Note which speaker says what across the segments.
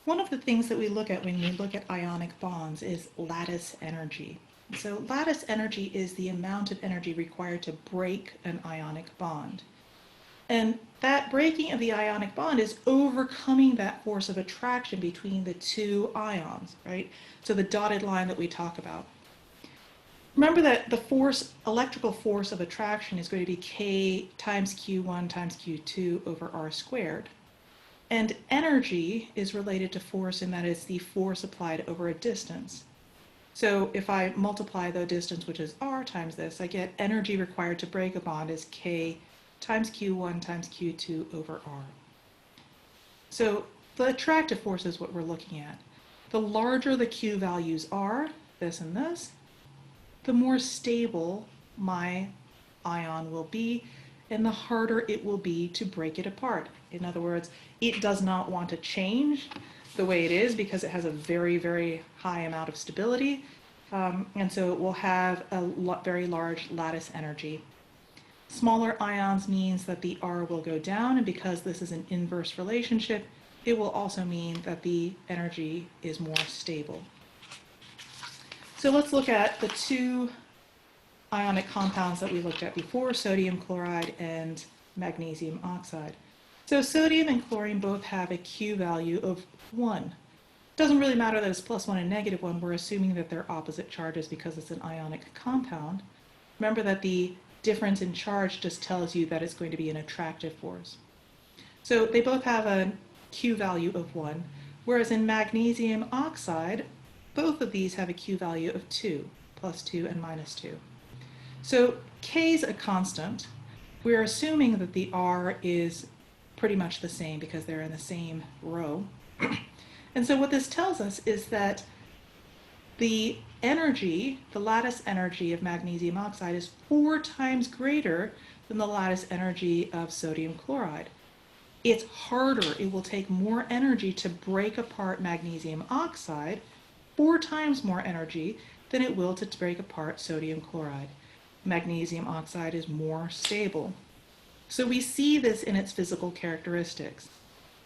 Speaker 1: One of the things that we look at when we look at ionic bonds is lattice energy. So lattice energy is the amount of energy required to break an ionic bond. And that breaking of the ionic bond is overcoming that force of attraction between the two ions, right? So the dotted line that we talk about. Remember that the force, electrical force of attraction is going to be K times Q1 times Q2 over R squared. And energy is related to force in that it's the force applied over a distance. So if I multiply the distance, which is R, times this, I get energy required to break a bond is K times Q1 times Q2 over R. So the attractive force is what we're looking at. The larger the Q values are, this and this, the more stable my ion will be, and the harder it will be to break it apart. In other words, it does not want to change the way it is because it has a very, very high amount of stability, and so it will have a very large lattice energy. Smaller ions means that the R will go down, and because this is an inverse relationship, it will also mean that the energy is more stable. So let's look at the two ionic compounds that we looked at before, sodium chloride and magnesium oxide. So sodium and chlorine both have a Q value of 1. It doesn't really matter that it's +1 and -1. We're assuming that they're opposite charges because it's an ionic compound. Remember that the difference in charge just tells you that it's going to be an attractive force. So they both have a Q value of 1, whereas in magnesium oxide, both of these have a Q value of 2, +2 and -2. So K is a constant. We're assuming that the R is pretty much the same because they're in the same row. And so what this tells us is that the energy, the lattice energy of magnesium oxide is 4 times greater than the lattice energy of sodium chloride. It's harder, it will take more energy to break apart magnesium oxide, 4 times more energy than it will to break apart sodium chloride. Magnesium oxide is more stable. So we see this in its physical characteristics.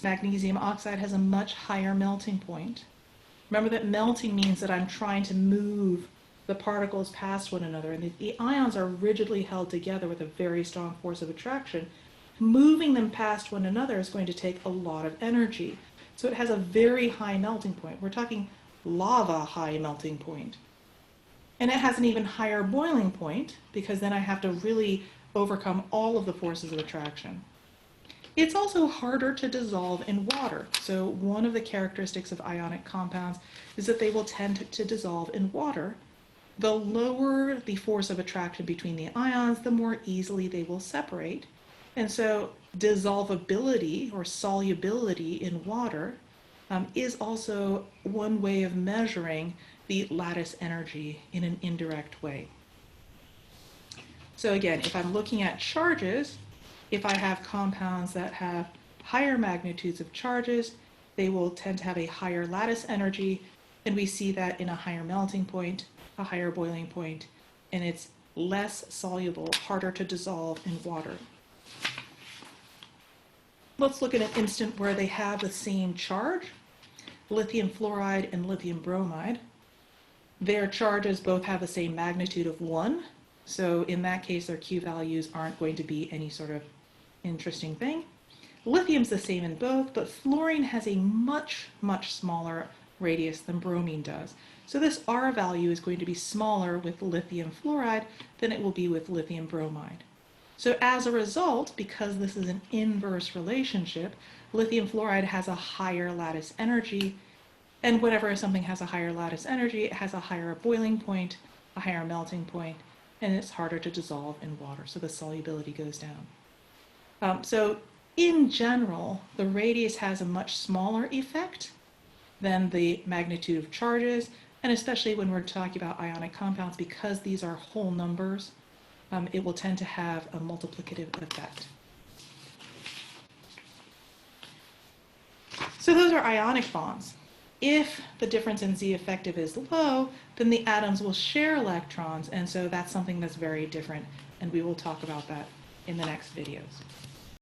Speaker 1: Magnesium oxide has a much higher melting point. Remember that melting means that I'm trying to move the particles past one another, and the ions are rigidly held together with a very strong force of attraction. Moving them past one another is going to take a lot of energy. So it has a very high melting point. We're talking lava high melting point. And it has an even higher boiling point because then I have to really overcome all of the forces of attraction. It's also harder to dissolve in water. So one of the characteristics of ionic compounds is that they will tend to dissolve in water. The lower the force of attraction between the ions, the more easily they will separate. And so dissolvability or solubility in water is also one way of measuring the lattice energy in an indirect way. So again, if I'm looking at charges, if I have compounds that have higher magnitudes of charges, they will tend to have a higher lattice energy, and we see that in a higher melting point, a higher boiling point, and it's less soluble, harder to dissolve in water. Let's look at an instant where they have the same charge, lithium fluoride and lithium bromide. Their charges both have the same magnitude of 1, so in that case their Q values aren't going to be any sort of interesting thing. Lithium's the same in both, but fluorine has a much, much smaller radius than bromine does. So this R value is going to be smaller with lithium fluoride than it will be with lithium bromide. So as a result, because this is an inverse relationship, lithium fluoride has a higher lattice energy, and whenever something has a higher lattice energy, it has a higher boiling point, a higher melting point, and it's harder to dissolve in water, so the solubility goes down. So in general, the radius has a much smaller effect than the magnitude of charges, and especially when we're talking about ionic compounds, because these are whole numbers, it will tend to have a multiplicative effect. So those are ionic bonds. If the difference in Z effective is low, then the atoms will share electrons, and so that's something that's very different, and we will talk about that in the next videos.